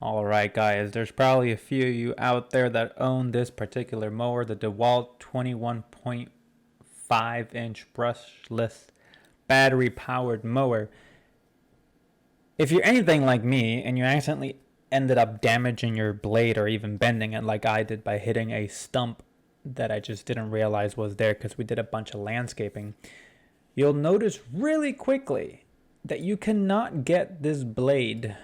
Alright guys, there's probably a few of you out there that own this particular mower, the DEWALT 21.5 inch brushless battery powered mower. If you're anything like me and you accidentally ended up damaging your blade or even bending it like I did by hitting a stump that I just didn't realize was there because we did a bunch of landscaping, you'll notice really quickly that you cannot get this blade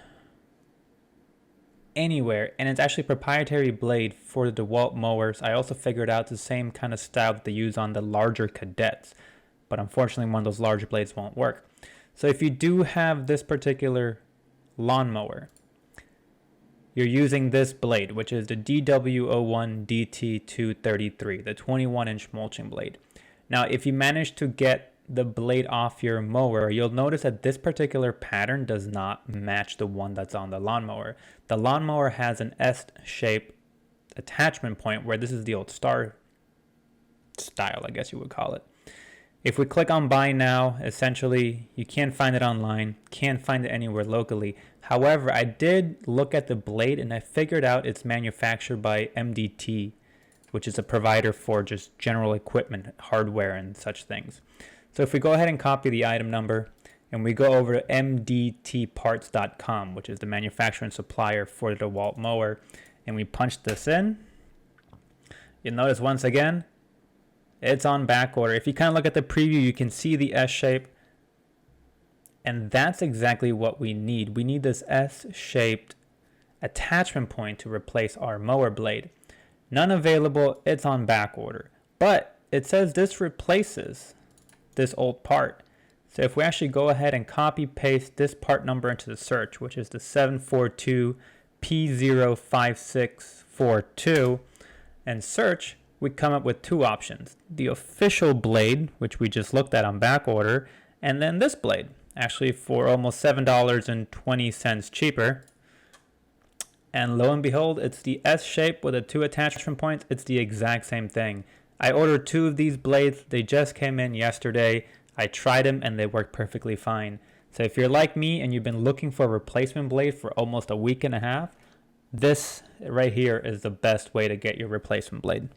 anywhere, and it's actually a proprietary blade for the DeWalt mowers. I also figured out the same kind of style that they use on the larger cadets, but unfortunately one of those larger blades won't work. So if you do have this particular lawnmower, you're using this blade, which is the DWO1DT233, the 21-inch mulching blade. Now if you manage to get the blade off your mower, you'll notice that this particular pattern does not match the one that's on the lawnmower. The lawnmower has an S-shaped attachment point where this is the old star style, I guess you would call it. If we click on buy now, essentially you can't find it online, can't find it anywhere locally. However, I did look at the blade and I figured out it's manufactured by MDT, which is a provider for just general equipment, hardware and such things. So if we go ahead and copy the item number and we go over to mdtparts.com, which is the manufacturer and supplier for the DeWalt mower, and we punch this in, you'll notice once again, it's on back order. If you kind of look at the preview, you can see the S shape, and that's exactly what we need. We need this S-shaped attachment point to replace our mower blade. None available, it's on back order. But it says this replaces this old part. So if we actually go ahead and copy paste this part number into the search, which is the 742P05642, and search, we come up with two options. The official blade, which we just looked at on back order, and then this blade, actually for almost $7.20 cheaper. And lo and behold, it's the S shape with the two attachment points. It's the exact same thing. I ordered two of these blades. They just came in yesterday. I tried them and they work perfectly fine. So if you're like me and you've been looking for a replacement blade for almost a week and a half, this right here is the best way to get your replacement blade.